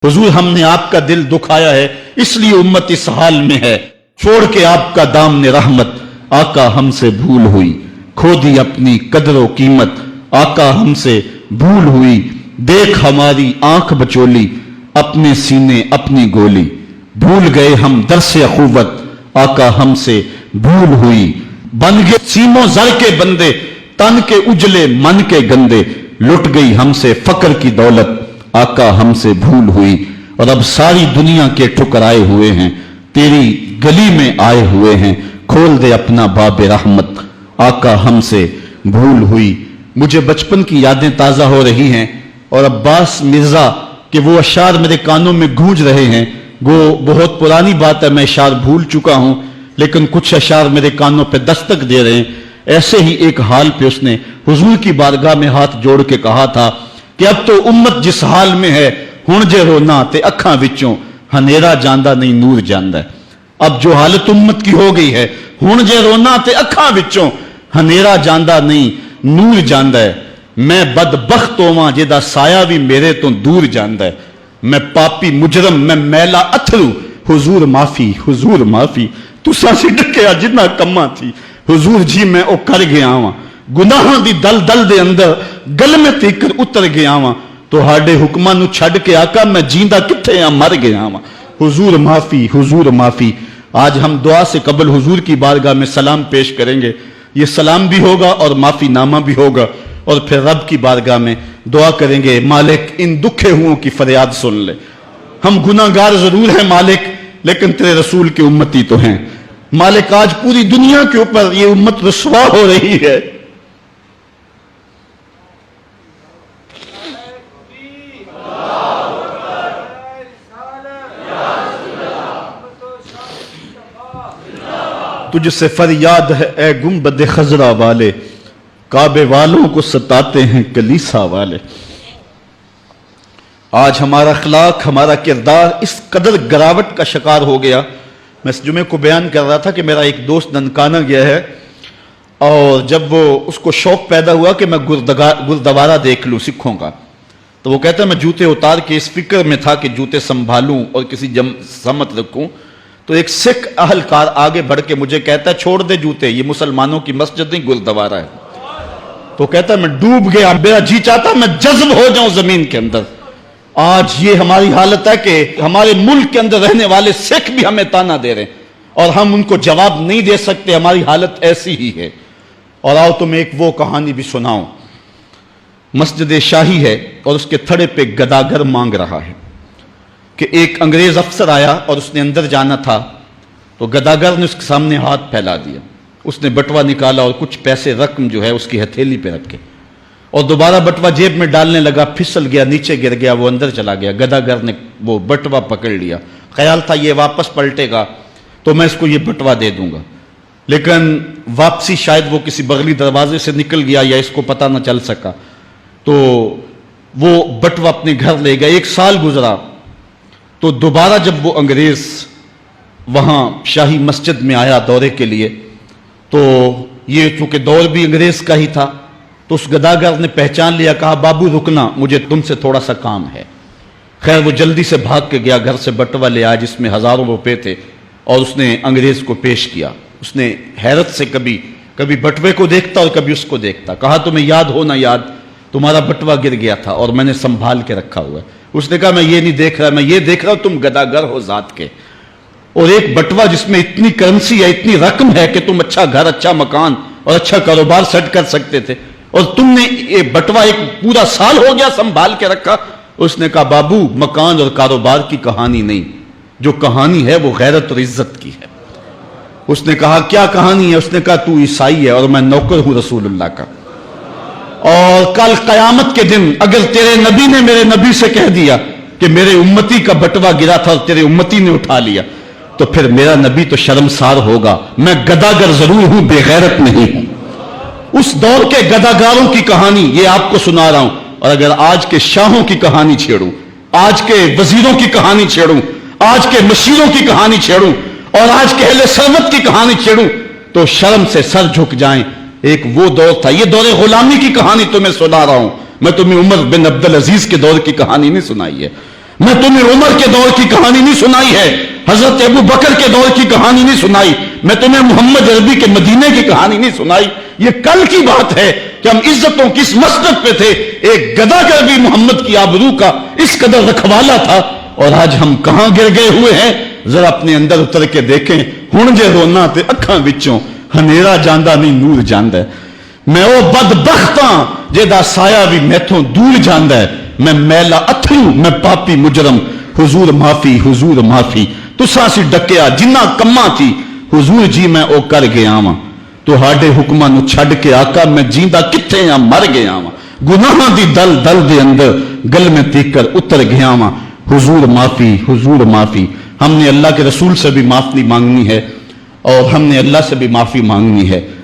हुजूर हमने आपका दिल दुखाया है, इसलिए उम्मत इस हाल में है। छोड़ के आपका दामने रहमत, आका हमसे भूल हुई। खो दी अपनी कदर कीमत, आका हमसे भूल हुई। देख हमारी आंख बचोली, अपने सीने अपनी गोली। भूल गए हम दरसे अखुवत, आका हमसे भूल हुई। बन गए सीमों जर के बंदे, तन के उजले मन के गंदे। लुट गई हमसे फक्र की दौलत, आका हमसे भूल हुई। और अब सारी दुनिया के ठुकराए हुए हैं, तेरी गली में आए हुए हैं। खोल दे अपना बाबे रहमत, आका हमसे भूल हुई। मुझे बचपन की यादें ताजा हो रही हैं और अब्बास मिर्जा के वो अशार मेरे कानों में गूंज रहे हैं। वो बहुत पुरानी बात है, मैं अशार भूल चुका हूं, लेकिन कुछ अशार मेरे कानों पे दस्तक दे रहे हैं। ऐसे ही एक हाल पे उसने हुजूर की बारगाह में हाथ जोड़ के कहा था कि अब तो उम्मत जिस हाल में है, हुण जे रोना ते अखां विचों हनेरा जांदा नहीं नूर जांदा है। अब जो हालत उम्मत की हो गई है, हुण जे रोना ते अखां विचों हनेरा जांदा नहीं नूर जांदा है। मैं बदबख्त होवां जिहदा साया भी मेरे तो दूर जांदा है। मैं पापी मुजरम, मैं मैला अथरू, हुजूर माफी, हुजूर माफी। तुसां सी ढकिया जिन्ना कम्मा थी, हुजूर जी मैं ओ कर गया वां। गुनाहां दी दल दल दे अंदर गल में तीकर उतर गया वां। तुहाडे हुक्मां नूं छड्ड के आका मैं जींदा किथे आ, मर गया वां। हुजूर माफी, हुजूर माफी। आज हम दुआ से कबल हुजूर की बारगाह में सलाम पेश करेंगे। ये सलाम भी होगा और माफी नामा भी होगा, और फिर रब की बारगाह में दुआ करेंगे, मालिक इन दुखे हुओं की फरियाद सुन ले। हम गुनाहगार जरूर हैं मालिक, लेकिन तेरे रसूल की उम्मती तो हैं। मालिक आज पूरी दुनिया के ऊपर ये उम्मत रुसवा हो रही है। तुझसे फरियाद है ए गुंबद खजरा वाले, काबे वालों को सताते हैं कलीसा वाले। आज हमारा अखलाक, हमारा किरदार इस कदर गिरावट का शिकार हो गया। मैं इस जुमे को बयान कर रहा था कि मेरा एक दोस्त ननकाना गया है, और जब वो उसको शौक पैदा हुआ कि मैं गुरुद्वारा देख लूं सिखों का, तो वो कहता है मैं जूते उतार के इस फिक्र में था कि जूते संभालूं और किसी समत रखूं। तो एक सिख अहलकार आगे बढ़ के मुझे कहता है छोड़ दे जूते, ये मुसलमानों की मस्जिद नहीं गुरुद्वारा है। तो कहता है मैं डूब गया, मेरा जी चाहता मैं जज्ब हो जाऊं जमीन के अंदर। आज ये हमारी हालत है कि हमारे मुल्क के अंदर रहने वाले सिख भी हमें ताना दे रहे हैं और हम उनको जवाब नहीं दे सकते। हमारी हालत ऐसी ही है। और आओ तुम्हें एक वो कहानी भी सुनाऊं। मस्जिद शाही है और उसके थड़े पे गदागर मांग रहा है कि एक अंग्रेज अफसर आया और उसने अंदर जाना था, तो गदागर ने उसके सामने हाथ फैला दिया। उसने बटवा निकाला और कुछ पैसे रकम जो है उसकी हथेली पे रख के, और दोबारा बटवा जेब में डालने लगा, फिसल गया, नीचे गिर गया, वो अंदर चला गया। गदागर ने वो बटवा पकड़ लिया, ख्याल था ये वापस पलटेगा तो मैं इसको ये बटवा दे दूंगा, लेकिन वापसी शायद वो किसी बगली दरवाजे से निकल गया या इसको पता ना चल सका, तो वो बटवा अपने घर ले गया। 1 साल गुजरा तो दोबारा जब वो अंग्रेज वहां शाही मस्जिद में आया दौरे के लिए, तो ये चूंकि दौर भी अंग्रेज का ही था, तो उस गदागर ने पहचान लिया, कहा बाबू रुकना, मुझे तुमसे थोड़ा सा काम है। खैर वो जल्दी से भाग के गया, घर से बटवा ले आया जिसमें हजारों रुपए थे, और उसने अंग्रेज को पेश किया। उसने हैरत से कभी कभी बटवे को देखता और कभी उसको देखता। कहा तुम्हें याद हो ना याद, तुम्हारा बटवा गिर गया था और मैंने संभाल के रखा हुआ है। उसने कहा मैं ये नहीं देख रहा, मैं ये देख रहा हूं तुम गदागर हो जात के, और एक बटवा जिसमें इतनी करेंसी है, इतनी रकम है कि तुम अच्छा घर, अच्छा मकान और अच्छा कारोबार सेट कर सकते थे, और तुमने ये बटवा एक पूरा साल हो गया संभाल के रखा। उसने कहा बाबू मकान और कारोबार की कहानी नहीं, जो कहानी है वो गैरत और इज्जत की है। उसने कहा क्या कहानी है? उसने कहा तू ईसाई है और मैं नौकर हूं रसूलुल्लाह का, और कल कयामत के दिन अगर तेरे नबी ने मेरे नबी से कह दिया कि मेरे उम्मती का बटवा गिरा था और तेरे उम्मती ने उठा लिया, तो फिर मेरा नबी तो शर्मसार होगा। मैं गदागर जरूर हूं, बेगैरत नहीं हूं। उस दौर के गदागारों की कहानी ये आपको सुना रहा हूं, और अगर आज के शाहों की कहानी छेड़ूं, आज के वजीरों की कहानी छेड़ूं, आज के मशीरों की कहानी छेड़ूं, और आज के अहले सरवत की कहानी छेड़ूं, तो शर्म से सर झुक जाएं। एक वो दौर था, ये दौर गुलामी की कहानी तुम्हें सुना रहा हूं मैं, तुम्हें उमर बिन अब्दुल अजीज के दौर की कहानी नहीं सुनाई है। میں تمہیں عمر کے دور کی کہانی نہیں سنائی ہے, حضرت ابو بکر کے دور کی کہانی نہیں سنائی, میں تمہیں محمد عربی کے مدینے کی کہانی نہیں سنائی. یہ کل کی بات ہے کہ ہم عزتوں کس مسجد پہ تھے, ایک گدا کر بھی محمد کی آبرو کا اس قدر رکھوالا تھا, اور آج ہم کہاں گر گئے ہوئے ہیں. ذرا اپنے اندر اتر کے دیکھیں, ہن جے رونا تے اکھاں وچوں ہنیرا جاندا نہیں نور جاندا ہے. میں او بدبختاں جیدا سایہ بھی میتھوں دور جاندا ہے. میں میلا اتھرو, میں پاپی مجرم, حضور معافی حضور معافی. تساں سی ڈکیا جنہ کماں تھی, حضور جی میں او کر گیا واں. تہاڈے حکماں نو چھڈ کے آقا میں جیندا کتھے ہاں, مر گیا واں. گناہاں دی دل دل دے اندر گل میں تیکر اتر گیا واں. حضور معافی حضور معافی. ہم نے اللہ کے رسول سے بھی معافی مانگنی ہے, اور ہم نے اللہ سے بھی معافی مانگنی ہے.